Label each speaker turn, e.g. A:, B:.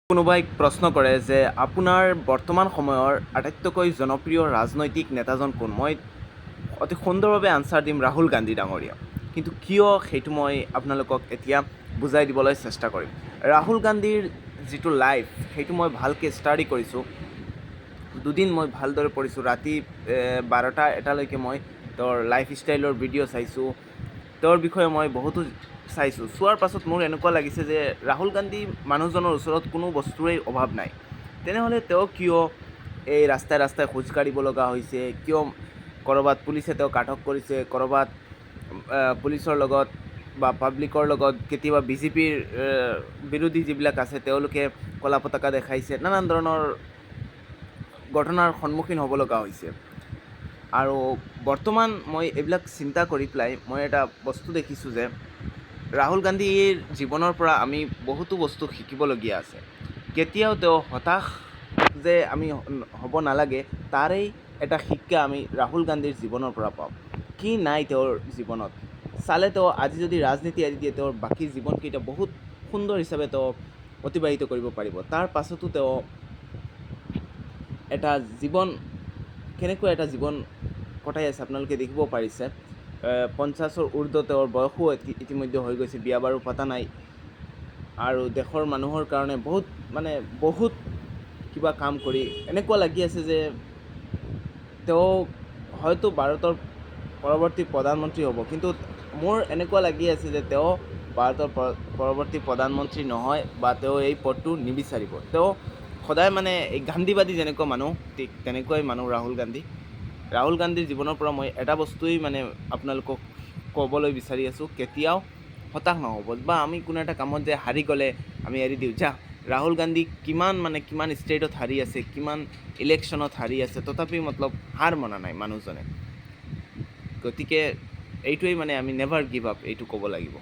A: কোনোবাই প্ৰশ্ন কৰে যে আপোনাৰ বৰ্তমান সময়ৰ আটাইতকৈ জনপ্ৰিয় ৰাজনৈতিক নেতাজন কোন? মই অতি সুন্দৰভাৱে আনচাৰ দিম ৰাহুল গান্ধী ডাঙৰীয়া। কিন্তু কিয় সেইটো মই আপোনালোকক এতিয়া বুজাই দিবলৈ চেষ্টা কৰিম। ৰাহুল গান্ধীৰ যিটো লাইফ সেইটো মই ভালকৈ ষ্টাডি কৰিছোঁ। দুদিন মই ভালদৰে পঢ়িছোঁ। ৰাতি 12টা-1টালৈকে মই তেওঁৰ লাইফ ষ্টাইলৰ ভিডিঅ' চাইছোঁ। তেওঁৰ বিষয়ে মই বহুতো চাইছোঁ। চোৱাৰ পাছত মোৰ এনেকুৱা লাগিছে যে ৰাহুল গান্ধী মানুহজনৰ ওচৰত কোনো বস্তুৰে অভাৱ নাই। তেনেহ'লে তেওঁ কিয় এই ৰাস্তাই ৰাস্তাই খোজ কাঢ়িব লগা হৈছে? কিয় ক'ৰবাত পুলিচে তেওঁক আটক কৰিছে, ক'ৰবাত পুলিচৰ লগত বা পাব্লিকৰ লগত কেতিয়াবা বিজেপিৰ বিৰোধী যিবিলাক আছে তেওঁলোকে ক'লা পতাকা দেখাইছে, নানান ধৰণৰ ঘটনাৰ সন্মুখীন হ'ব লগা হৈছে। আৰু বৰ্তমান মই এইবিলাক চিন্তা কৰি পেলাই মই এটা বস্তু দেখিছোঁ যে ৰাহুল গান্ধীৰ জীৱনৰ পৰা আমি বহুতো বস্তু শিকিবলগীয়া আছে। কেতিয়াও তেওঁ হতাশ যে আমি হ'ব নালাগে, তাৰেই এটা শিক্ষা আমি ৰাহুল গান্ধীৰ জীৱনৰ পৰা পাওঁ। কি নাই তেওঁৰ জীৱনত? চালে তেওঁ আজি যদি ৰাজনীতি এৰি দিয়ে, তেওঁৰ বাকী জীৱনকেইটা বহুত সুন্দৰ হিচাপে তেওঁ অতিবাহিত কৰিব পাৰিব। তাৰ পাছতো তেওঁ এটা জীৱন কেনেকুৱা এটা জীৱন কটাই আছে আপোনালোকে দেখিব পাৰিছে। 50ৰ ঊৰ্ধ্ব তেওঁৰ বয়সো ইতিমধ্যে হৈ গৈছে, বিয়া বাৰু পতা নাই। আৰু দেশৰ মানুহৰ কাৰণে বহুত কিবা কাম কৰি এনেকুৱা লাগি আছে যে তেওঁ হয়তো ভাৰতৰ পৰৱৰ্তী প্ৰধানমন্ত্ৰী হ'ব। কিন্তু মোৰ এনেকুৱা লাগি আছে যে তেওঁ ভাৰতৰ পৰৱৰ্তী প্ৰধানমন্ত্ৰী নহয় বা তেওঁ এই পদটো নিবিচাৰিব। তেওঁ সদায় এই গান্ধীবাদী যেনেকুৱা মানুহ, ঠিক তেনেকুৱাই মানুহ ৰাহুল গান্ধীৰ জীৱনৰ পৰা মই এটা বস্তুৱেই আপোনালোকক ক'বলৈ বিচাৰি আছোঁ, কেতিয়াও হতাশ নহ'ব। বা আমি কোনো এটা কামত যে হাৰি গ'লে আমি এৰি দিওঁ, ৰাহুল গান্ধী কিমান ষ্টেটত হাৰি আছে, কিমান ইলেকশ্যনত হাৰি আছে, তথাপি হাৰ মনা নাই মানুহজনে। গতিকে এইটোৱেই আমি নেভাৰ গিভ আপ এইটো ক'ব লাগিব।